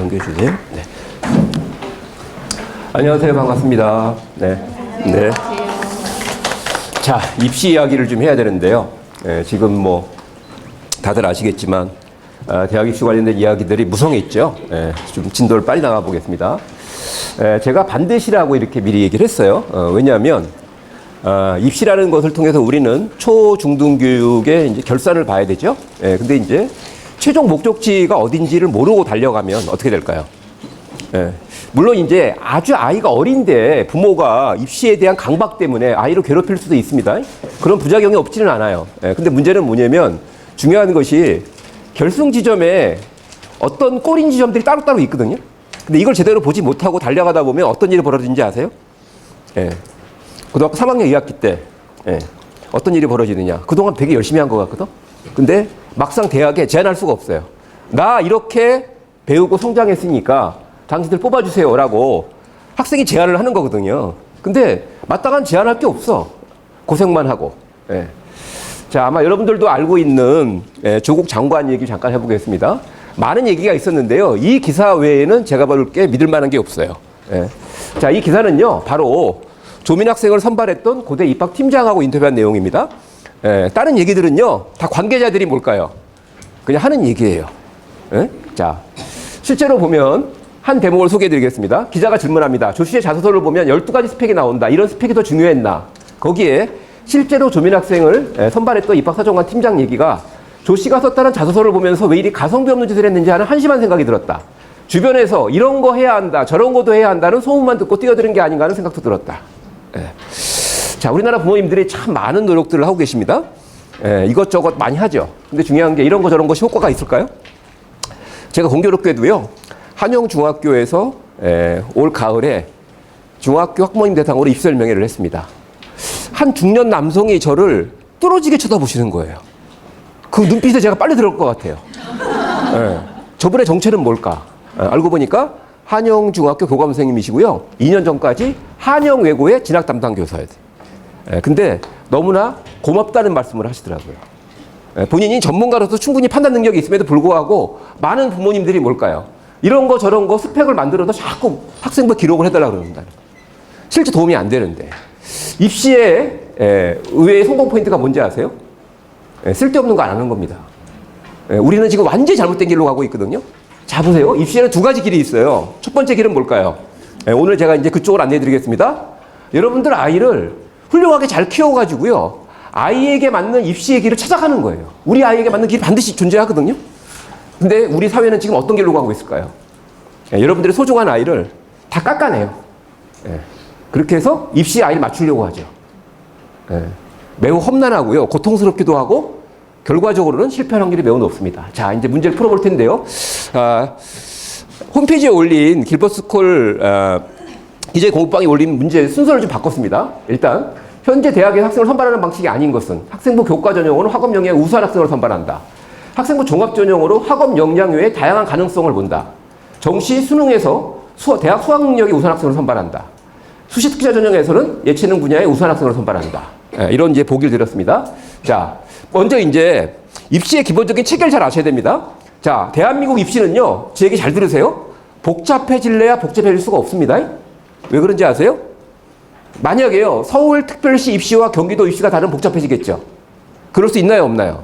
연결해 주세요. 네. 안녕하세요. 반갑습니다. 네. 네. 자, 입시 이야기를 좀 해야 되는데요. 지금 뭐 다들 아시겠지만 대학 입시 관련된 이야기들이 무성했죠. 좀 진도를 빨리 나가 보겠습니다. 제가 반드시라고 이렇게 미리 얘기를 했어요. 왜냐하면 입시라는 것을 통해서 우리는 초, 중등 교육의 이제 결산을 봐야 되죠. 근데 이제 최종 목적지가 어딘지를 모르고 달려가면 어떻게 될까요? 물론 이제 아주 아이가 어린데 부모가 입시에 대한 강박 때문에 아이를 괴롭힐 수도 있습니다. 그런 부작용이 없지는 않아요. 근데 문제는 뭐냐면 중요한 것이 결승 지점에 어떤 꼬린 지점들이 따로따로 있거든요. 근데 이걸 제대로 보지 못하고 달려가다 보면 어떤 일이 벌어지는지 아세요? 고등학교 3학년 2학기 때 어떤 일이 벌어지느냐. 그동안 되게 열심히 한 것 같거든. 근데 막상 대학에 제한할 수가 없어요. 나 이렇게 배우고 성장했으니까 당신들 뽑아주세요라고 학생이 제안을 하는 거거든요. 근데 마땅한 제안할 게 없어. 고생만 하고. 자, 아마 여러분들도 알고 있는 조국 장관 얘기 잠깐 해보겠습니다. 많은 얘기가 있었는데요. 이 기사 외에는 제가 볼 게 믿을 만한 게 없어요. 자, 이 기사는요, 바로 조민 학생을 선발했던 고대 입학팀장하고 인터뷰한 내용입니다. 다른 얘기들은요, 다 관계자들이 뭘까요? 그냥 하는 얘기예요. 자, 실제로 보면 한 대목을 소개해드리겠습니다. 기자가 질문합니다. 조 씨의 자소서를 보면 12가지 스펙이 나온다. 이런 스펙이 더 중요했나? 거기에 실제로 조민 학생을 선발했던 입학사정관 팀장 얘기가 조 씨가 썼다는 자소서를 보면서 왜 이리 가성비 없는 짓을 했는지 하는 한심한 생각이 들었다. 주변에서 이런 거 해야 한다, 저런 것도 해야 한다는 소문만 듣고 뛰어드는 게 아닌가 하는 생각도 들었다. 자, 우리나라 부모님들이 참 많은 노력들을 하고 계십니다. 이것저것 많이 하죠. 근데 중요한 게 이런 거 저런 것이 효과가 있을까요? 제가 공교롭게도요, 한영중학교에서 올 가을에 중학교 학부모님 대상으로 입시 설명회를 했습니다. 한 중년 남성이 저를 뚫어지게 쳐다보시는 거예요. 그 눈빛에 제가 빨리 들어올 것 같아요. 저분의 정체는 뭘까? 알고 보니까 한영중학교 교감 선생님이시고요. 2년 전까지 한영외고의 진학 담당 교사였어요. 근데 너무나 고맙다는 말씀을 하시더라고요. 본인이 전문가로서 충분히 판단 능력이 있음에도 불구하고 많은 부모님들이 뭘까요? 이런 거 저런 거 스펙을 만들어서 자꾸 학생부 기록을 해달라고 그러는다. 실제 도움이 안 되는데. 입시의 의외의 성공 포인트가 뭔지 아세요? 쓸데없는 거 안 하는 겁니다. 우리는 지금 완전히 잘못된 길로 가고 있거든요. 자, 보세요. 입시에는 두 가지 길이 있어요. 첫 번째 길은 뭘까요? 오늘 제가 이제 그쪽을 안내해 드리겠습니다. 여러분들 아이를 훌륭하게 잘 키워가지고요. 아이에게 맞는 입시의 길을 찾아가는 거예요. 우리 아이에게 맞는 길이 반드시 존재하거든요. 근데 우리 사회는 지금 어떤 길로 가고 있을까요? 여러분들의 소중한 아이를 다 깎아내요. 그렇게 해서 입시에 아이를 맞추려고 하죠. 매우 험난하고요. 고통스럽기도 하고 결과적으로는 실패할 확률이 매우 높습니다. 자, 이제 문제를 풀어볼 텐데요. 홈페이지에 올린 길버스콜 기재 공부방에 올린 문제 순서를 좀 바꿨습니다. 일단 현재 대학의 학생을 선발하는 방식이 아닌 것은 학생부 교과 전형으로 학업 역량에 우수한 학생을 선발한다. 학생부 종합 전형으로 학업 역량 외에 다양한 가능성을 본다. 정시 수능에서 대학 수학 능력이 우수한 학생을 선발한다. 수시 특기자 전형에서는 예체능 분야의 우수한 학생을 선발한다. 이런 이제 보기를 드렸습니다. 자, 먼저 이제 입시의 기본적인 체계를 잘 아셔야 됩니다. 자, 대한민국 입시는요, 제 얘기 잘 들으세요. 복잡해질래야 복잡해질 수가 없습니다. 왜 그런지 아세요? 만약에요, 서울특별시 입시와 경기도 입시가 다르면 복잡해지겠죠. 그럴 수 있나요, 없나요?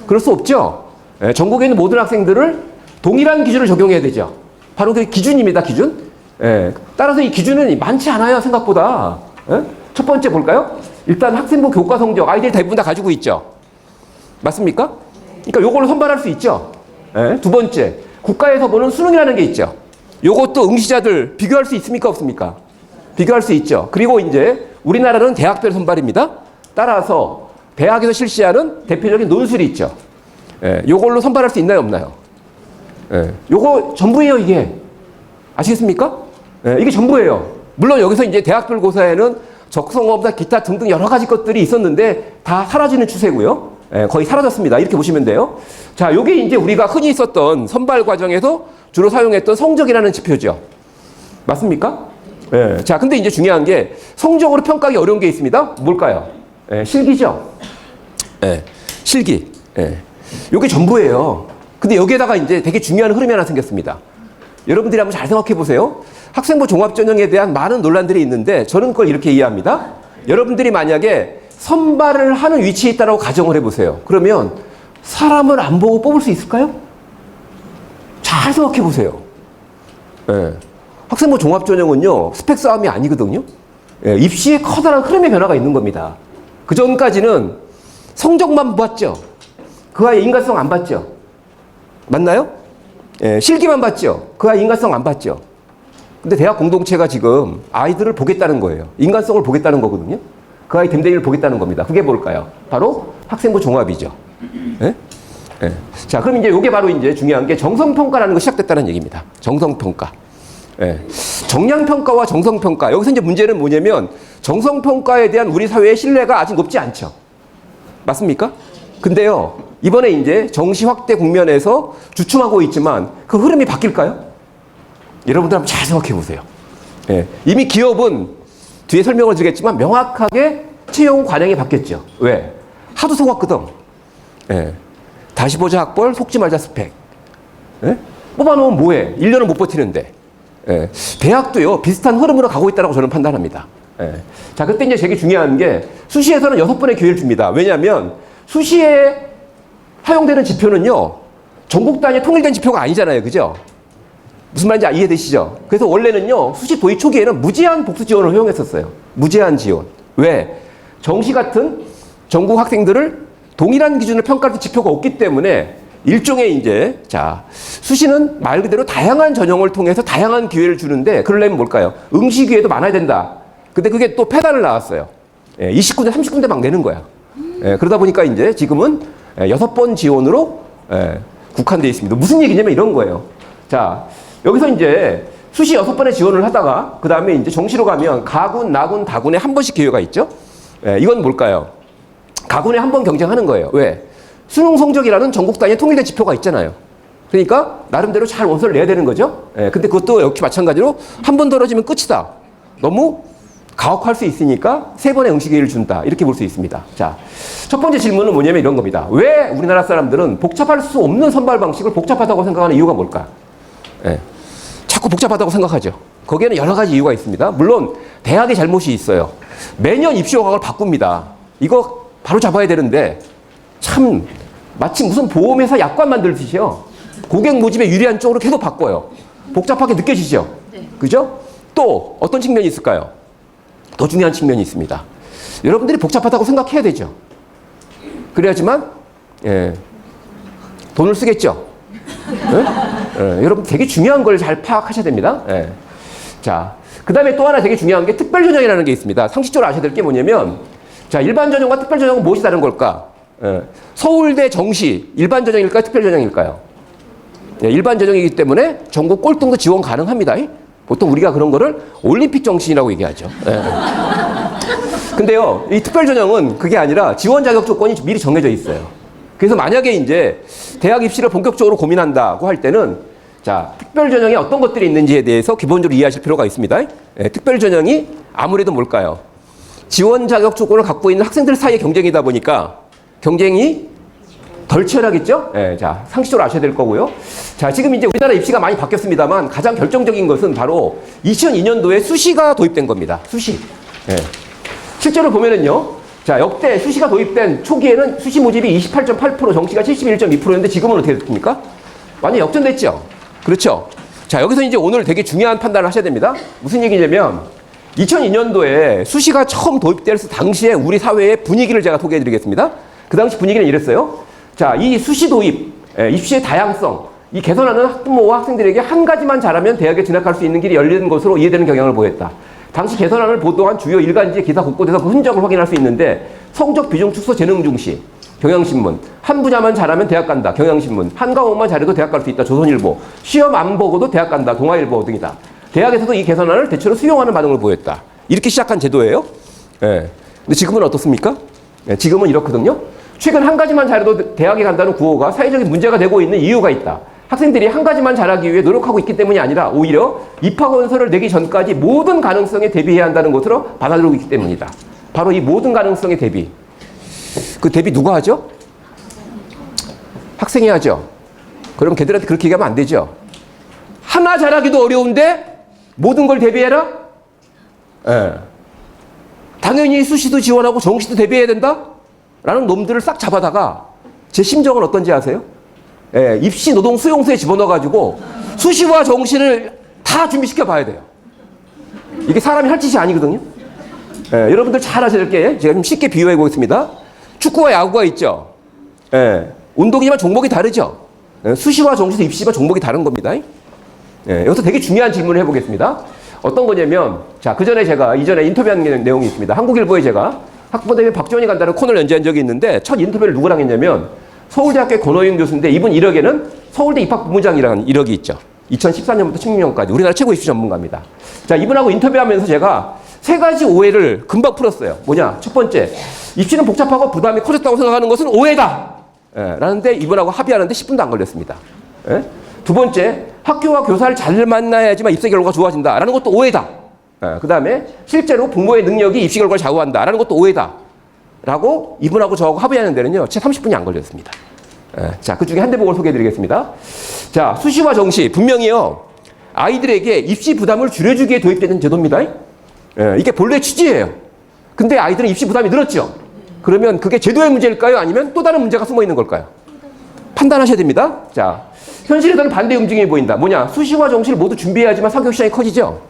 그럴 수 없죠. 전국에 있는 모든 학생들을 동일한 기준을 적용해야 되죠. 바로 그 기준입니다, 기준. 따라서 이 기준은 많지 않아요, 생각보다. 첫 번째 볼까요? 일단 학생부 교과 성적, 아이들이 대부분 다 가지고 있죠. 맞습니까? 그러니까 요걸로 선발할 수 있죠. 두 번째, 국가에서 보는 수능이라는 게 있죠. 요것도 응시자들 비교할 수 있습니까, 없습니까? 비교할 수 있죠. 그리고 이제 우리나라는 대학별 선발입니다. 따라서 대학에서 실시하는 대표적인 논술이 있죠. 요걸로 선발할 수 있나요, 없나요? 요거 전부예요, 이게. 아시겠습니까? 이게 전부예요. 물론 여기서 이제 대학별 고사에는 적성검사, 기타 등등 여러 가지 것들이 있었는데 다 사라지는 추세고요. 거의 사라졌습니다. 이렇게 보시면 돼요. 자, 요게 이제 우리가 흔히 썼던 선발 과정에서 주로 사용했던 성적이라는 지표죠. 맞습니까? 자, 근데 이제 중요한 게 성적으로 평가하기 어려운 게 있습니다. 뭘까요? 실기죠. 실기. 요게 전부예요. 근데 여기에다가 이제 되게 중요한 흐름이 하나 생겼습니다. 여러분들이 한번 잘 생각해 보세요. 학생부 종합전형에 대한 많은 논란들이 있는데 저는 그걸 이렇게 이해합니다. 여러분들이 만약에 선발을 하는 위치에 있다고 가정을 해보세요. 그러면 사람을 안 보고 뽑을 수 있을까요? 잘 생각해 보세요. 예. 학생부 종합전형은요, 스펙 싸움이 아니거든요. 예, 입시에 커다란 흐름의 변화가 있는 겁니다. 그 전까지는 성적만 봤죠. 그 아이 인간성 안 봤죠. 맞나요? 예, 실기만 봤죠. 그 아이 인간성 안 봤죠. 근데 대학 공동체가 지금 아이들을 보겠다는 거예요. 인간성을 보겠다는 거거든요. 그 아이 됨됨이를 보겠다는 겁니다. 그게 뭘까요? 바로 학생부 종합이죠. 예? 예. 자, 그럼 이제 이게 바로 이제 중요한 게 정성평가라는 거 시작됐다는 얘기입니다. 정성평가. 예. 정량평가와 정성평가. 여기서 이제 문제는 뭐냐면 정성평가에 대한 우리 사회의 신뢰가 아직 높지 않죠. 맞습니까? 근데요, 이번에 이제 정시 확대 국면에서 주춤하고 있지만 그 흐름이 바뀔까요? 여러분들 한번 잘 생각해 보세요. 예. 이미 기업은 뒤에 설명을 드리겠지만 명확하게 채용 관행이 바뀌었죠. 왜? 하도 속았거든. 예. 다시 보자 학벌, 속지 말자 스펙. 예? 뽑아놓으면 뭐해? 1년은 못 버티는데. 예. 대학도요, 비슷한 흐름으로 가고 있다고 저는 판단합니다. 예. 자, 그때 이제 되게 중요한 게 수시에서는 6번의 기회를 줍니다. 왜냐하면 수시에 사용되는 지표는요, 전국 단위 통일된 지표가 아니잖아요. 그죠? 무슨 말인지 이해되시죠? 그래서 원래는요, 수시 도입 초기에는 무제한 복수 지원을 허용했었어요. 무제한 지원. 왜? 정시 같은 전국 학생들을 동일한 기준으로 평가할 지표가 없기 때문에 일종의 이제, 자, 수시는 말 그대로 다양한 전형을 통해서 다양한 기회를 주는데, 그러려면 뭘까요? 응시 기회도 많아야 된다. 근데 그게 또 페달을 나왔어요. 예, 20군데, 30군데 막 내는 거야. 예, 그러다 보니까 이제 지금은 6번 지원으로 국한되어 있습니다. 무슨 얘기냐면 이런 거예요. 자, 여기서 이제 수시 6번의 지원을 하다가 그 다음에 이제 정시로 가면 가군, 나군, 다군에 한 번씩 기회가 있죠. 예, 이건 뭘까요? 가군에 한 번 경쟁하는 거예요. 왜? 수능 성적이라는 전국 단위의 통일된 지표가 있잖아요. 그러니까 나름대로 잘 원서를 내야 되는 거죠. 예, 근데 그것도 역시 마찬가지로 한 번 떨어지면 끝이다. 너무 가혹할 수 있으니까 3번의 응시 기회를 준다. 이렇게 볼 수 있습니다. 자, 첫 번째 질문은 뭐냐면 이런 겁니다. 왜 우리나라 사람들은 복잡할 수 없는 선발 방식을 복잡하다고 생각하는 이유가 뭘까? 예, 자꾸 복잡하다고 생각하죠. 거기에는 여러 가지 이유가 있습니다. 물론 대학의 잘못이 있어요. 매년 입시 허각을 바꿉니다. 이거 바로 잡아야 되는데 참 마치 무슨 보험회사 약관 만들듯이요. 고객 모집에 유리한 쪽으로 계속 바꿔요. 복잡하게 느껴지죠? 그죠? 또 어떤 측면이 있을까요? 더 중요한 측면이 있습니다. 여러분들이 복잡하다고 생각해야 되죠. 그래야지만 예, 돈을 쓰겠죠. 예? 예, 여러분 되게 중요한 걸 잘 파악하셔야 됩니다. 예. 자, 그 다음에 또 하나 되게 중요한 게 특별전형이라는 게 있습니다. 상식적으로 아셔야 될 게 뭐냐면, 자, 일반전형과 특별전형은 무엇이 다른 걸까? 예. 서울대 정시 일반전형일까요? 특별전형일까요? 예, 일반전형이기 때문에 전국 꼴등도 지원 가능합니다. 보통 우리가 그런 거를 올림픽 정신이라고 얘기하죠. 예. 근데요, 이 특별전형은 그게 아니라 지원 자격 조건이 미리 정해져 있어요. 그래서 만약에 이제 대학 입시를 본격적으로 고민한다고 할 때는, 자, 특별전형에 어떤 것들이 있는지에 대해서 기본적으로 이해하실 필요가 있습니다. 예, 특별전형이 아무래도 뭘까요? 지원 자격 조건을 갖고 있는 학생들 사이의 경쟁이다 보니까 경쟁이 덜 치열하겠죠? 예, 자, 상식적으로 아셔야 될 거고요. 자, 지금 이제 우리나라 입시가 많이 바뀌었습니다만 가장 결정적인 것은 바로 2002년도에 수시가 도입된 겁니다. 수시. 예. 실제로 보면은요, 자, 역대 수시가 도입된 초기에는 수시 모집이 28.8%, 정시가 71.2%였는데 지금은 어떻게 됐습니까? 완전 역전됐죠? 그렇죠? 자, 여기서 이제 오늘 되게 중요한 판단을 하셔야 됩니다. 무슨 얘기냐면 2002년도에 수시가 처음 도입될 당시에 우리 사회의 분위기를 제가 소개해 드리겠습니다. 그 당시 분위기는 이랬어요. 자, 이 수시 도입, 입시의 다양성, 이 개선하는 학부모와 학생들에게 한 가지만 잘하면 대학에 진학할 수 있는 길이 열리는 것으로 이해되는 경향을 보였다. 당시 개선안을 보도한 주요 일간지 기사 곳곳에서 그 흔적을 확인할 수 있는데, 성적 비중 축소 재능 중시, 경향신문, 한 분야만 잘하면 대학 간다, 경향신문, 한 과목만 잘해도 대학 갈 수 있다, 조선일보, 시험 안 보고도 대학 간다, 동아일보 등이다. 대학에서도 이 개선안을 대체로 수용하는 반응을 보였다. 이렇게 시작한 제도예요. 예. 근데 지금은 어떻습니까? 예, 지금은 이렇거든요. 최근 한 가지만 잘해도 대학에 간다는 구호가 사회적인 문제가 되고 있는 이유가 있다. 학생들이 한 가지만 잘하기 위해 노력하고 있기 때문이 아니라 오히려 입학 원서를 내기 전까지 모든 가능성에 대비해야 한다는 것으로 받아들이고 있기 때문이다. 바로 이 모든 가능성에 대비. 그 대비 누가 하죠? 학생이 하죠. 그럼 걔들한테 그렇게 얘기하면 안 되죠. 하나 잘하기도 어려운데 모든 걸 대비해라? 예. 당연히 수시도 지원하고 정시도 대비해야 된다? 라는 놈들을 싹 잡아다가 제 심정은 어떤지 아세요? 예, 입시 노동 수용소에 집어넣어가지고 수시와 정시를 다 준비시켜 봐야 돼요. 이게 사람이 할 짓이 아니거든요. 예, 여러분들 잘 아셔야 될 게 제가 좀 쉽게 비유해 보겠습니다. 축구와 야구가 있죠. 예, 운동이지만 종목이 다르죠. 예, 수시와 정시도 입시와 종목이 다른 겁니다. 예, 여기서 되게 중요한 질문을 해보겠습니다. 어떤 거냐면, 자, 그 전에 제가 이전에 인터뷰한 내용이 있습니다. 한국일보에 제가 학부모대회 박지원이 간다는 코너를 연재한 적이 있는데, 첫 인터뷰를 누구랑 했냐면, 서울대학교 권호윤 교수인데, 이분 이력에는 서울대 입학부부장이라는 이력이 있죠. 2014년부터 16년까지 우리나라 최고 입시 전문가입니다. 자, 이분하고 인터뷰하면서 제가 세 가지 오해를 금방 풀었어요. 뭐냐? 첫 번째, 입시는 복잡하고 부담이 커졌다고 생각하는 것은 오해다. 예, 라는데 이분하고 합의하는데 10분도 안 걸렸습니다. 예? 두 번째, 학교와 교사를 잘 만나야지만 입시 결과가 좋아진다. 라는 것도 오해다. 예, 그 다음에 실제로 부모의 능력이 입시 결과를 좌우한다. 라는 것도 오해다. 라고 이분하고 저하고 합의하는 데는요, 채 30분이 안 걸렸습니다. 예, 자, 그 중에 한 대목을 소개해 드리겠습니다. 자, 수시와 정시, 분명히요, 아이들에게 입시 부담을 줄여주기에 도입되는 제도입니다. 예, 이게 본래 취지예요. 근데 아이들은 입시 부담이 늘었죠. 그러면 그게 제도의 문제일까요? 아니면 또 다른 문제가 숨어 있는 걸까요? 판단하셔야 됩니다. 자, 현실에서는 반대 움직임이 보인다. 뭐냐? 수시와 정시를 모두 준비해야지만 사교육 시장이 커지죠.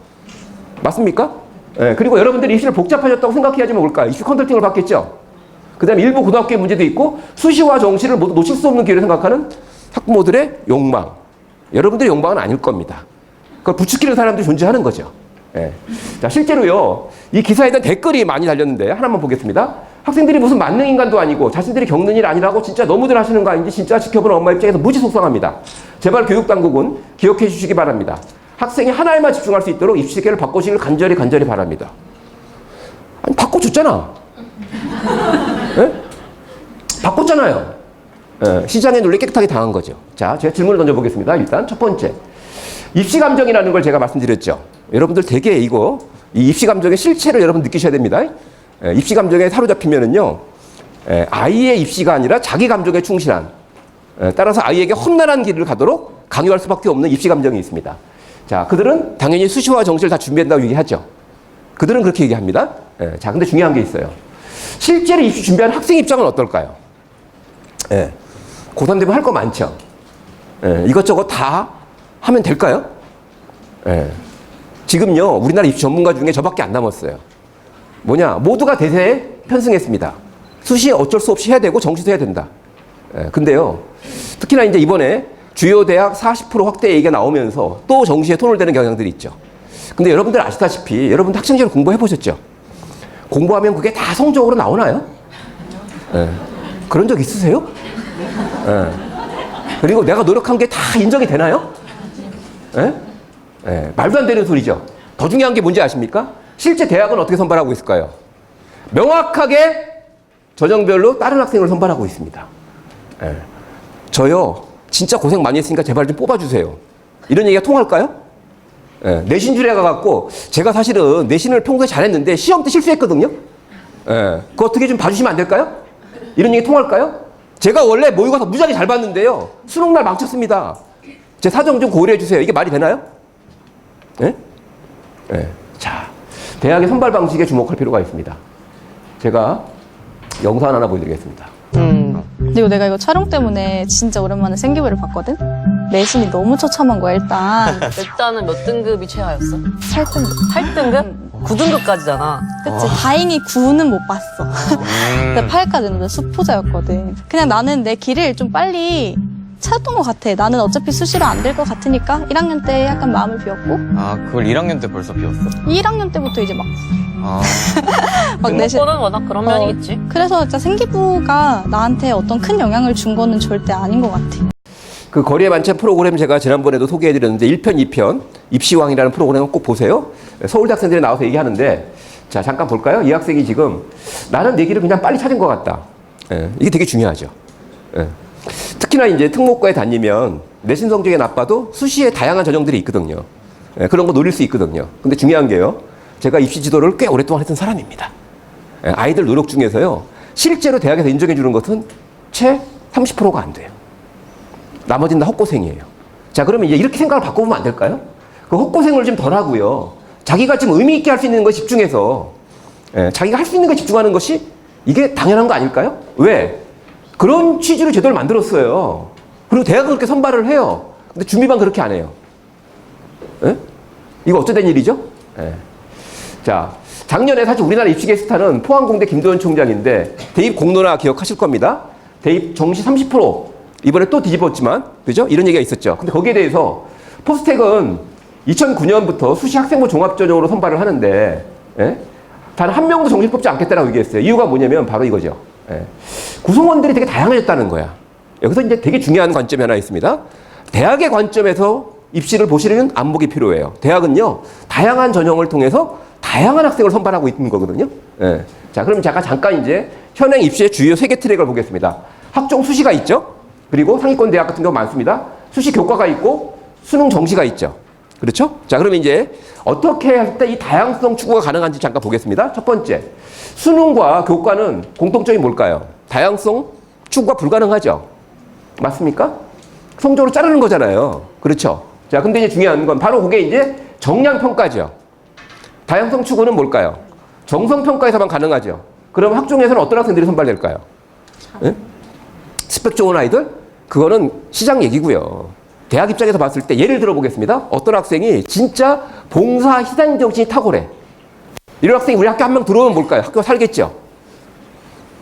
맞습니까? 예, 그리고 여러분들이 입시를 복잡하셨다고 생각해야지만 올까요? 입시 컨설팅을 받겠죠. 그 다음에 일부 고등학교의 문제도 있고 수시와 정시를 모두 놓칠 수 없는 기회를 생각하는 학부모들의 욕망. 여러분들의 욕망은 아닐 겁니다. 그걸 부추기는 사람들이 존재하는 거죠. 예. 자, 실제로요, 이 기사에 대한 댓글이 많이 달렸는데 하나만 보겠습니다. 학생들이 무슨 만능인간도 아니고 자신들이 겪는 일 아니라고 진짜 너무들 하시는 거 아닌지 진짜 지켜보는 엄마 입장에서 무지 속상합니다. 제발 교육당국은 기억해 주시기 바랍니다. 학생이 하나에만 집중할 수 있도록 입시 체계를 바꾸시길 간절히 바랍니다. 아니, 바꿔줬잖아. 예? 바꿨잖아요. 예, 시장의 논리 깨끗하게 당한 거죠. 자, 제가 질문을 던져보겠습니다. 일단 첫 번째, 입시 감정이라는 걸 제가 말씀드렸죠. 여러분들 되게 이 입시 감정의 실체를 여러분 느끼셔야 됩니다. 예, 입시 감정에 사로잡히면은요, 아이의 입시가 아니라 자기 감정에 충실한, 따라서 아이에게 험난한 길을 가도록 강요할 수밖에 없는 입시 감정이 있습니다. 자, 그들은 당연히 수시와 정시를 다 준비한다고 얘기하죠. 그들은 그렇게 얘기합니다. 자, 근데 중요한 게 있어요. 실제로 입시 준비하는 학생 입장은 어떨까요? 고3 되면 할 거 많죠. 이것저것 다 하면 될까요? 지금요, 우리나라 입시 전문가 중에 저밖에 안 남았어요. 뭐냐? 모두가 대세에 편승했습니다. 수시 어쩔 수 없이 해야 되고 정시도 해야 된다. 근데요, 특히나 이제 이번에 주요 대학 40% 확대 얘기가 나오면서 또 정시에 손을 대는 경향들이 있죠. 근데 여러분들 아시다시피 여러분 학창시절 공부해 보셨죠? 공부하면 그게 다 성적으로 나오나요? 그런 적 있으세요? 그리고 내가 노력한 게 다 인정이 되나요? 말도 안 되는 소리죠. 더 중요한 게 뭔지 아십니까? 실제 대학은 어떻게 선발하고 있을까요? 명확하게 전형별로 다른 학생을 선발하고 있습니다. 저요, 진짜 고생 많이 했으니까 제발 좀 뽑아주세요. 이런 얘기가 통할까요? 내신줄에 가갖고 제가 사실은 내신을 평소에 잘했는데 시험 때 실수했거든요. 그거 어떻게 좀 봐주시면 안 될까요? 이런 얘기 통할까요? 제가 원래 모의고사 무지하게 잘 봤는데요, 수능날 망쳤습니다. 제 사정 좀 고려해 주세요. 이게 말이 되나요? 자, 대학의 선발 방식에 주목할 필요가 있습니다. 제가 영상 하나 보여드리겠습니다. 그리고 내가 이거 촬영 때문에 진짜 오랜만에 생기부를 봤거든? 내신이 너무 처참한 거야, 일단은 몇 등급이 최하였어? 8등급. 8등급? 9등급까지잖아. 그치, 다행히 9는 못 봤어. 근데 8까지는 수포자였거든. 그냥 나는 내 길을 좀 빨리 찾았던 것 같아. 나는 어차피 수시로 안 될 것 같으니까 1학년 때 약간 마음을 비웠고. 아, 그걸 1학년 때 벌써 비웠어? 1학년 때부터 이제 막 내신. 등록번은 워낙 그런 면이 있지. 그래서 진짜 생기부가 나한테 어떤 큰 영향을 준 거는 절대 아닌 것 같아. 그 거리의 만찬 프로그램 제가 지난번에도 소개해드렸는데 1편, 2편 입시왕이라는 프로그램을 꼭 보세요. 서울대 학생들이 나와서 얘기하는데, 자, 잠깐 볼까요? 이 학생이 지금 나는 내 길을 그냥 빨리 찾은 것 같다. 이게 되게 중요하죠. 특히나 이제 특목고에 다니면 내신 성적이 나빠도 수시에 다양한 전형들이 있거든요. 그런 거 노릴 수 있거든요. 근데 중요한 게요, 제가 입시 지도를 꽤 오랫동안 했던 사람입니다. 아이들 노력 중에서요, 실제로 대학에서 인정해 주는 것은 채 30%가 안 돼요. 나머지는 다 헛고생이에요. 자, 그러면 이제 이렇게 생각을 바꿔보면 안 될까요? 그 헛고생을 좀 덜 하고요. 자기가 좀 의미 있게 할 수 있는 거 집중해서, 자기가 할 수 있는 거 집중하는 것이 이게 당연한 거 아닐까요? 왜? 그런 취지로 제도를 만들었어요. 그리고 대학은 그렇게 선발을 해요. 근데 준비반 그렇게 안 해요. 예? 이거 어쩌된 일이죠? 예. 자, 작년에 사실 우리나라 입시 게스트는 포항공대 김도현 총장인데 대입 공론화 기억하실 겁니다. 대입 정시 30% 이번에 또 뒤집었지만 그죠? 이런 얘기가 있었죠. 근데 거기에 대해서 포스텍은 2009년부터 수시 학생부 종합전형으로 선발을 하는데 단 한 명도 정시 뽑지 않겠다라고 얘기했어요. 이유가 뭐냐면 바로 이거죠. 구성원들이 되게 다양해졌다는 거야. 여기서 이제 되게 중요한 관점이 하나 있습니다. 대학의 관점에서 입시를 보시려면 안목이 필요해요. 대학은요, 다양한 전형을 통해서 다양한 학생을 선발하고 있는 거거든요. 자, 그럼 잠깐 이제 현행 입시의 주요 3개 트랙을 보겠습니다. 학종 수시가 있죠. 그리고 상위권 대학 같은 경우 많습니다. 수시 교과가 있고 수능 정시가 있죠. 그렇죠? 자, 그러면 이제 어떻게 할 때 이 다양성 추구가 가능한지 잠깐 보겠습니다. 첫 번째, 수능과 교과는 공통점이 뭘까요? 다양성 추구가 불가능하죠. 맞습니까? 성적으로 자르는 거잖아요. 그렇죠? 자, 근데 이제 중요한 건 바로 그게 이제 정량평가죠. 다양성 추구는 뭘까요? 정성평가에서만 가능하죠. 그럼 학종에서는 어떤 학생들이 선발될까요? 스펙 좋은 아이들? 그거는 시장 얘기고요. 대학 입장에서 봤을 때 예를 들어 보겠습니다. 어떤 학생이 진짜 봉사 희생 정신이 탁월해. 이런 학생이 우리 학교 한 명 들어오면 뭘까요? 학교 살겠죠.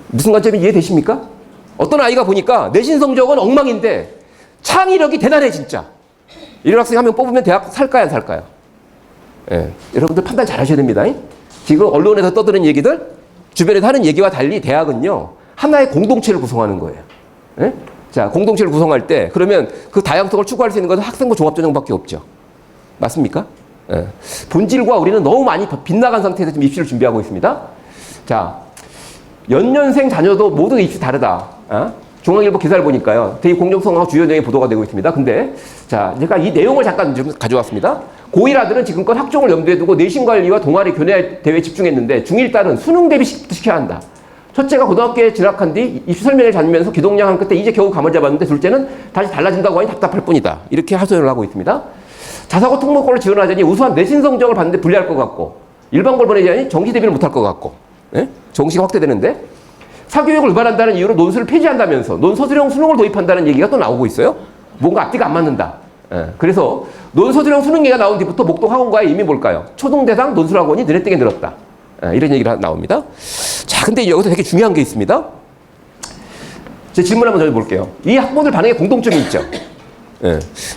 무슨 관점이 이해되십니까? 어떤 아이가 보니까 내신 성적은 엉망인데 창의력이 대단해 진짜. 이런 학생 한 명 뽑으면 대학 살까요, 안 살까요? 여러분들 판단 잘 하셔야 됩니다. 지금 언론에서 떠드는 얘기들, 주변에서 하는 얘기와 달리 대학은요, 하나의 공동체를 구성하는 거예요. 자, 공동체를 구성할 때 그러면 그 다양성을 추구할 수 있는 것은 학생부 종합전형밖에 없죠. 맞습니까? 본질과 우리는 너무 많이 빗나간 상태에서 지금 입시를 준비하고 있습니다. 자, 연년생 자녀도 모두 입시 다르다. 중앙일보 기사를 보니까요. 대입 공정성하고 주요 내용이 보도가 되고 있습니다. 근데 자, 제가 이 내용을 잠깐 좀 가져왔습니다. 고1 아들은 지금껏 학종을 염두에 두고 내신 관리와 동아리 교내 대회에 집중했는데 중1 딸은 수능 대비 시켜야 한다. 첫째가 고등학교에 진학한 뒤 입시 설명을 다니면서 기동량한 끝에 이제 겨우 감을 잡았는데 둘째는 다시 달라진다고 하니 답답할 뿐이다. 이렇게 하소연을 하고 있습니다. 자사고 특목고를 지원하자니 우수한 내신 성적을 받는데 불리할 것 같고 일반고를 보내자니 정시 대비를 못할 것 같고 정시가 확대되는데 사교육을 위반한다는 이유로 논술을 폐지한다면서 논서술형 수능을 도입한다는 얘기가 또 나오고 있어요. 뭔가 앞뒤가 안 맞는다. 그래서 논서술형 수능 얘기가 나온 뒤부터 목동 학원과의 의미 뭘까요? 초등대상 논술학원이 눈에 띄게 늘었다. 이런 얘기가 나옵니다. 자, 근데 여기서 되게 중요한 게 있습니다. 제 질문 한번 드려볼게요. 이 학부모들 반응에 공통점이 있죠.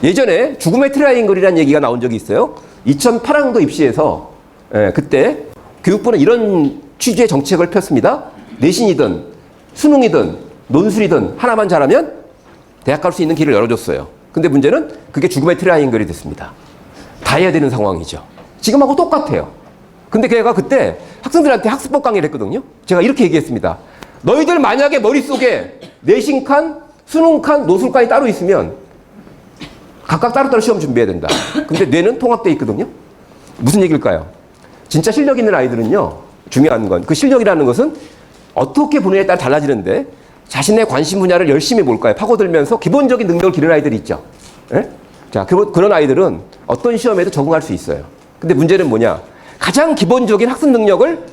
예전에 죽음의 트라이앵글이라는 얘기가 나온 적이 있어요. 2008학년도 입시에서 그때 교육부는 이런 취지의 정책을 폈습니다. 내신이든 수능이든 논술이든 하나만 잘하면 대학 갈 수 있는 길을 열어줬어요. 근데 문제는 그게 죽음의 트라이앵글이 됐습니다. 다 해야 되는 상황이죠. 지금하고 똑같아요. 근데 걔가 그때 학생들한테 학습법 강의를 했거든요. 제가 이렇게 얘기했습니다. 너희들 만약에 머릿속에 내신칸, 수능칸, 노술칸이 따로 있으면 각각 따로따로 시험 준비해야 된다. 근데 뇌는 통합되어 있거든요. 무슨 얘기일까요? 진짜 실력 있는 아이들은요. 중요한 건 그 실력이라는 것은 어떻게 보느냐에 따라 달라지는데 자신의 관심 분야를 열심히 뭘까요? 파고들면서 기본적인 능력을 기르는 아이들이 있죠. 자, 그런 아이들은 어떤 시험에도 적응할 수 있어요. 근데 문제는 뭐냐? 가장 기본적인 학습 능력을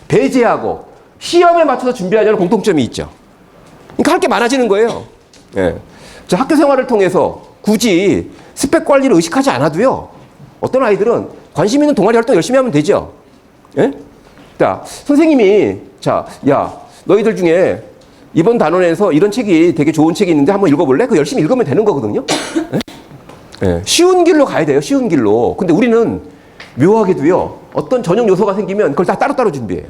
배제하고 시험에 맞춰서 준비하려는 공통점이 있죠. 그러니까 할 게 많아지는 거예요. 자, 학교 생활을 통해서 굳이 스펙 관리를 의식하지 않아도요. 어떤 아이들은 관심 있는 동아리 활동 열심히 하면 되죠. 자, 선생님이 자, 야, 너희들 중에 이번 단원에서 이런 책이 되게 좋은 책이 있는데 한번 읽어볼래? 그거 열심히 읽으면 되는 거거든요. 쉬운 길로 가야 돼요. 쉬운 길로. 근데 우리는 묘하게도요. 어떤 전형 요소가 생기면 그걸 다 따로따로 준비해요.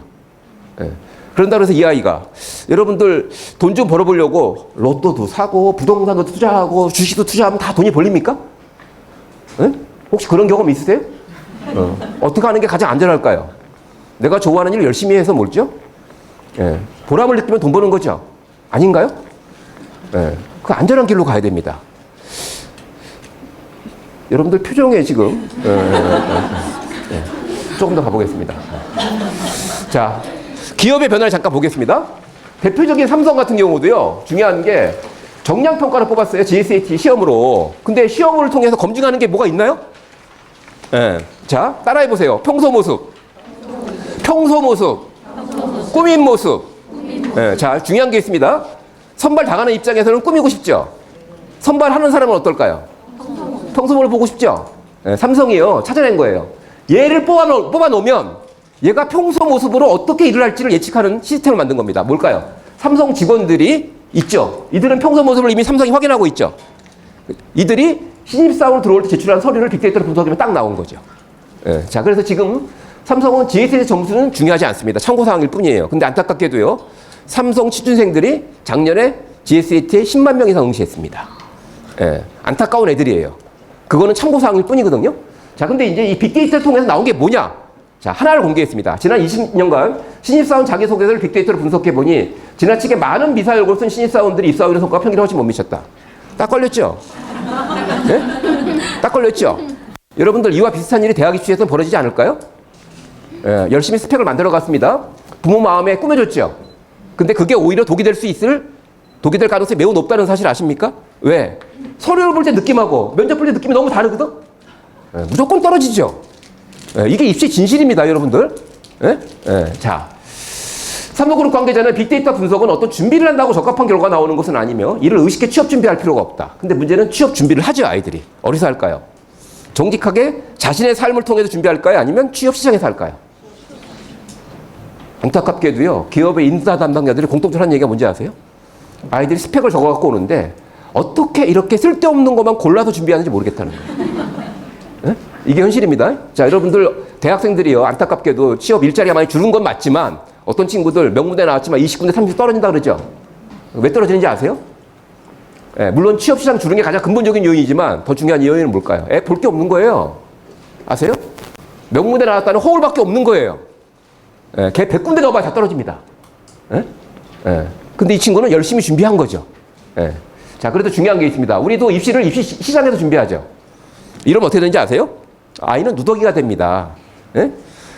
그런다 그래서 이 아이가 여러분들 돈 좀 벌어보려고 로또도 사고 부동산도 투자하고 주식도 투자하면 다 돈이 벌립니까? 혹시 그런 경험 있으세요? 어떻게 하는 게 가장 안전할까요? 내가 좋아하는 일을 열심히 해서 뭐죠? 보람을 느끼면 돈 버는 거죠. 아닌가요? 그 안전한 길로 가야 됩니다. 여러분들 표정에 지금 조금 더 가보겠습니다. 자, 기업의 변화를 잠깐 보겠습니다. 대표적인 삼성 같은 경우도요. 중요한 게 정량평가를 뽑았어요. GSAT 시험으로. 근데 시험을 통해서 검증하는 게 뭐가 있나요? 예. 자, 따라해보세요. 평소 모습. 평소 모습. 꾸민 모습. 예. 자, 중요한 게 있습니다. 선발 당하는 입장에서는 꾸미고 싶죠? 선발하는 사람은 어떨까요? 평소모를 보고 싶죠? 예. 삼성이요. 찾아낸 거예요. 얘를 뽑아놓으면 얘가 평소 모습으로 어떻게 일을 할지를 예측하는 시스템을 만든 겁니다. 뭘까요? 삼성 직원들이 있죠. 이들은 평소 모습을 이미 삼성이 확인하고 있죠. 이들이 신입사원으로 들어올 때 제출한 서류를 빅데이터로 분석하면 딱 나온 거죠. 예, 자, 그래서 지금 삼성은 GSAT 점수는 중요하지 않습니다. 참고사항일 뿐이에요. 근데 안타깝게도요, 삼성 취준생들이 작년에 GSAT에 10만 명 이상 응시했습니다. 예, 안타까운 애들이에요. 그거는 참고사항일 뿐이거든요. 자, 근데 이제 이 빅데이터를 통해서 나온 게 뭐냐? 자, 하나를 공개했습니다. 지난 20년간 신입사원 자기소개서를 빅데이터로 분석해보니 지나치게 많은 미사여고를 쓴 신입사원들이 입사하는 성과가 평균에 훨씬 못 미쳤다. 딱 걸렸죠? 네? 딱 걸렸죠? 여러분들 이와 비슷한 일이 대학 입시에서 벌어지지 않을까요? 예, 열심히 스펙을 만들어갔습니다. 부모 마음에 꾸며줬죠? 근데 그게 오히려 독이 될 가능성이 매우 높다는 사실 아십니까? 왜? 서류를 볼 때 느낌하고 면접 볼 때 느낌이 너무 다르거든? 예, 무조건 떨어지죠? 예, 이게 입시 진실입니다, 여러분들. 예? 예, 자, 삼성그룹 관계자는 빅데이터 분석은 어떤 준비를 한다고 적합한 결과가 나오는 것은 아니며 이를 의식해 취업 준비할 필요가 없다. 근데 문제는 취업 준비를 하죠, 아이들이. 어디서 할까요? 정직하게 자신의 삶을 통해서 준비할까요? 아니면 취업 시장에서 할까요? 안타깝게도요, 기업의 인사 담당자들이 공통적으로 하는 얘기가 뭔지 아세요? 아이들이 스펙을 적어갖고 오는데 어떻게 이렇게 쓸데없는 것만 골라서 준비하는지 모르겠다는 거예요. 예? 이게 현실입니다. 자, 여러분들 대학생들이요, 안타깝게도 취업 일자리가 많이 줄은 건 맞지만 어떤 친구들 명문대 나왔지만 20군데 30 떨어진다 그러죠. 왜 떨어지는지 아세요? 예, 물론 취업 시장 줄은 게 가장 근본적인 요인이지만 더 중요한 요인은 뭘까요? 볼 게 없는 거예요. 아세요? 명문대 나왔다는 허울밖에 없는 거예요. 예, 걔 100군데 넣어봐야 다 떨어집니다. 예? 예. 근데 이 친구는 열심히 준비한 거죠. 예. 자, 그래도 중요한 게 있습니다. 우리도 입시를 입시 시장에서 준비하죠. 이러면 어떻게 되는지 아세요? 아이는 누더기가 됩니다. 예?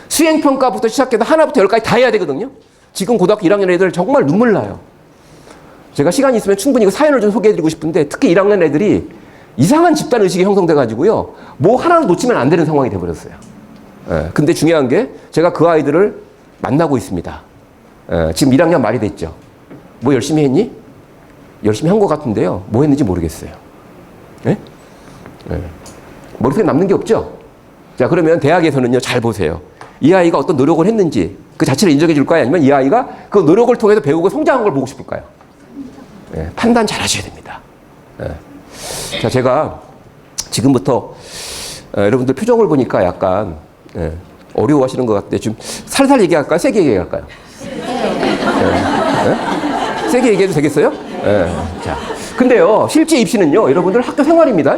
수행평가부터 시작해서 하나부터 열까지 다 해야 되거든요. 지금 고등학교 1학년 애들 정말 눈물 나요. 제가 시간이 있으면 충분히 그 사연을 좀 소개해드리고 싶은데 특히 1학년 애들이 이상한 집단 의식이 형성돼가지고요. 뭐 하나를 놓치면 안 되는 상황이 돼버렸어요. 예, 근데 중요한 게 제가 그 아이들을 만나고 있습니다. 예, 지금 1학년 말이 됐죠. 뭐 열심히 했니? 열심히 한 것 같은데요. 뭐 했는지 모르겠어요. 예? 예. 머릿속에 남는 게 없죠? 자, 그러면 대학에서는요, 잘 보세요. 이 아이가 어떤 노력을 했는지 그 자체를 인정해 줄까요? 아니면 이 아이가 그 노력을 통해서 배우고 성장한 걸 보고 싶을까요? 예, 판단 잘 하셔야 됩니다. 예. 자, 제가 지금부터 여러분들 표정을 보니까 약간 어려워하시는 것 같은데 좀 살살 얘기할까요? 세게 얘기할까요? 예? 세게 얘기해도 되겠어요? 예. 자, 근데요, 실제 입시는요, 여러분들 학교 생활입니다.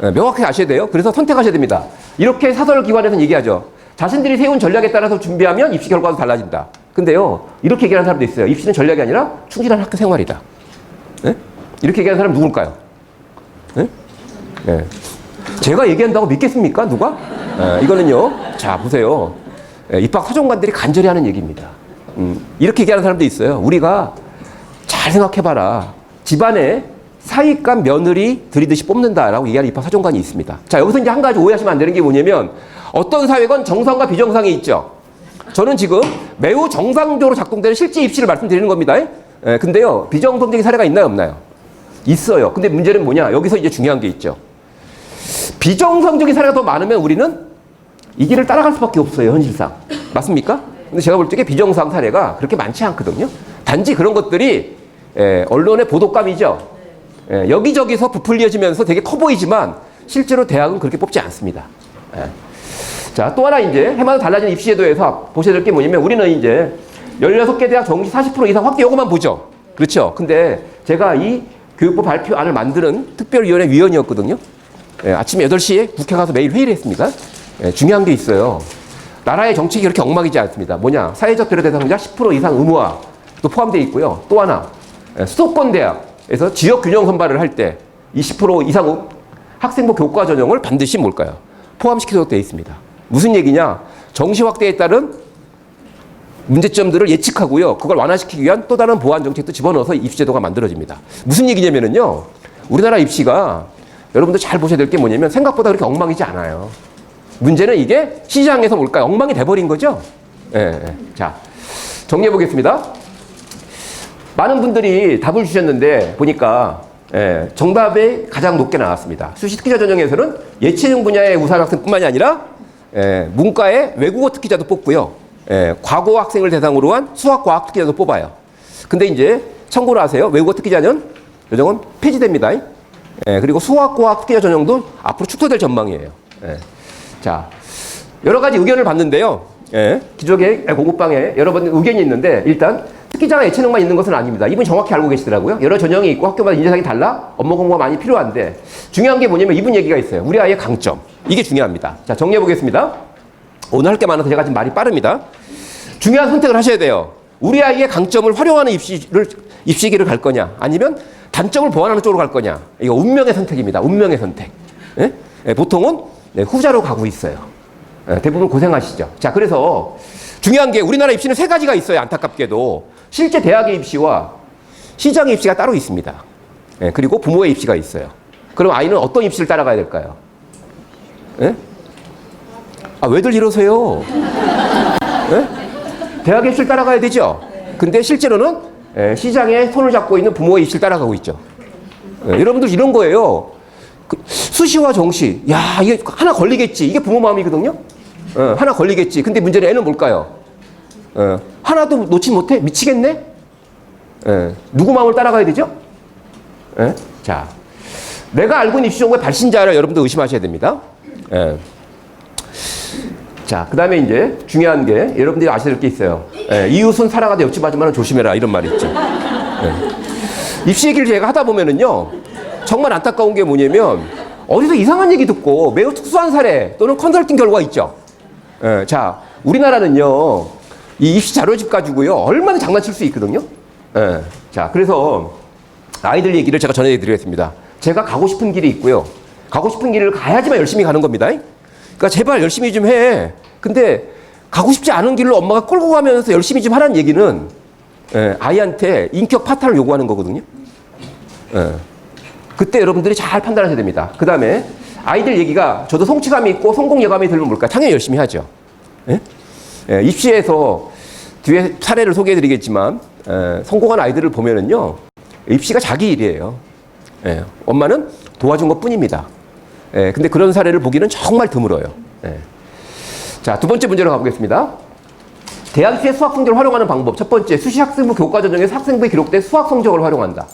명확하게 아셔야 돼요. 그래서 선택하셔야 됩니다. 이렇게 사설기관에서는 얘기하죠. 자신들이 세운 전략에 따라서 준비하면 입시 결과도 달라진다. 근데요, 이렇게 얘기하는 사람도 있어요. 입시는 전략이 아니라 충실한 학교 생활이다. 네? 이렇게 얘기하는 사람 누굴까요? 네? 네. 제가 얘기한다고 믿겠습니까? 누가? 이거는요, 자, 보세요. 입학 사정관들이 간절히 하는 얘기입니다. 이렇게 얘기하는 사람도 있어요. 우리가 잘 생각해봐라. 집안에 사익감 며느리 들이듯이 뽑는다라고 얘기하는 입학 사정관이 있습니다. 자, 여기서 이제 한 가지 오해하시면 안 되는 게 뭐냐면 어떤 사회건 정상과 비정상이 있죠. 저는 지금 매우 정상적으로 작동되는 실제 입시를 말씀드리는 겁니다. 근데요, 비정상적인 사례가 있나요, 없나요? 있어요. 근데 문제는 뭐냐? 여기서 이제 중요한 게 있죠. 비정상적인 사례가 더 많으면 우리는 이 길을 따라갈 수밖에 없어요, 현실상. 맞습니까? 근데 제가 볼 적에 비정상 사례가 그렇게 많지 않거든요. 단지 그런 것들이 언론의 보도감이죠. 여기저기서 부풀려지면서 되게 커 보이지만 실제로 대학은 그렇게 뽑지 않습니다. 자, 또 하나 이제 해마다 달라진 입시 제도에서 보셔야 될 게 뭐냐면 우리는 이제 16개 대학 정시 40% 이상 확대 요거만 보죠. 그렇죠. 근데 제가 이 교육부 발표안을 만드는 특별위원회 위원이었거든요. 아침 8시에 국회 가서 매일 회의를 했습니다. 중요한 게 있어요. 나라의 정책이 그렇게 엉망이지 않습니다. 뭐냐? 사회적 배려 대상자 10% 이상 의무화도 포함되어 있고요. 또 하나, 수도권 대학에서 지역 균형 선발을 할 때 20% 이상 학생부 교과 전형을 반드시 뭘까요? 포함시키도록 되어 있습니다. 무슨 얘기냐? 정시 확대에 따른 문제점들을 예측하고요. 그걸 완화시키기 위한 또 다른 보완 정책도 집어넣어서 입시 제도가 만들어집니다. 무슨 얘기냐면요. 우리나라 입시가 여러분들 잘 보셔야 될 게 뭐냐면 생각보다 그렇게 엉망이지 않아요. 문제는 이게 시장에서 뭘까요? 엉망이 돼버린 거죠. 자, 정리해 보겠습니다. 많은 분들이 답을 주셨는데 보니까 정답이 가장 높게 나왔습니다. 수시 특기자 전형에서는 예체능 분야의 우수 학생뿐만이 아니라 문과의 외국어 특기자도 뽑고요. 과거 학생을 대상으로 한 수학 과학 특기자도 뽑아요. 근데 이제 참고로 하세요. 외국어 특기자는 전형은 폐지됩니다. 그리고 수학 과학 특기자 전형도 앞으로 축소될 전망이에요. 자, 여러 가지 의견을 봤는데요. 기존의 공부방에 여러 번 의견이 있는데 일단 특기자가 예체능만 있는 것은 아닙니다. 이분 정확히 알고 계시더라고요. 여러 전형이 있고 학교마다 인재상이 달라 업무 공부가 많이 필요한데 중요한 게 뭐냐면 이분 얘기가 있어요. 우리 아이의 강점. 이게 중요합니다. 자, 정리해 보겠습니다. 오늘 할 게 많아서 제가 지금 말이 빠릅니다. 중요한 선택을 하셔야 돼요. 우리 아이의 강점을 활용하는 입시기를 갈 거냐 아니면 단점을 보완하는 쪽으로 갈 거냐. 이거 운명의 선택입니다. 운명의 선택. 보통은 후자로 가고 있어요. 대부분 고생하시죠. 자, 그래서 중요한 게 우리나라 입시는 세 가지가 있어요. 안타깝게도. 실제 대학의 입시와 시장의 입시가 따로 있습니다. 그리고 부모의 입시가 있어요. 그럼 아이는 어떤 입시를 따라가야 될까요? 아, 왜들 이러세요? 대학의 입시를 따라가야 되죠? 근데 실제로는 시장에 손을 잡고 있는 부모의 입시를 따라가고 있죠. 여러분들 이런 거예요. 수시와 정시. 야, 이게 하나 걸리겠지. 이게 부모 마음이거든요. 하나 걸리겠지. 근데 문제는 애는 뭘까요? 하나도 놓지 못해? 미치겠네? 누구 마음을 따라가야 되죠? 자, 내가 알고 있는 입시 정보의 발신자를 여러분들 의심하셔야 됩니다. 자, 그 다음에 이제 중요한 게 여러분들이 아셔야 될 게 있어요. 이웃은 사랑하다 옆집아줌마는 조심해라. 이런 말이 있죠. 입시 얘기를 제가 하다 보면은요. 정말 안타까운 게 뭐냐면 어디서 이상한 얘기 듣고 매우 특수한 사례 또는 컨설팅 결과 있죠. 자, 우리나라는요. 이 입시 자료집 가지고요. 얼마나 장난칠 수 있거든요. 자, 그래서 아이들 얘기를 제가 전해드리겠습니다. 제가 가고 싶은 길이 있고요. 가고 싶은 길을 가야지만 열심히 가는 겁니다. 그러니까 제발 열심히 좀 해. 근데 가고 싶지 않은 길로 엄마가 끌고 가면서 열심히 좀 하라는 얘기는 아이한테 인격 파탄을 요구하는 거거든요. 그때 여러분들이 잘 판단하셔야 됩니다. 그 다음에 아이들 얘기가 저도 성취감이 있고 성공 예감이 들면 뭘까요? 당연히 열심히 하죠. 입시에서 뒤에 사례를 소개해드리겠지만 성공한 아이들을 보면은요. 입시가 자기 일이에요. 엄마는 도와준 것 뿐입니다. 근데 그런 사례를 보기는 정말 드물어요. 자, 두 번째 문제로 가보겠습니다. 대학 입시의 수학 성적을 활용하는 방법. 첫 번째, 수시 학생부 교과 전형에서 학생부에 기록된 수학 성적을 활용한다.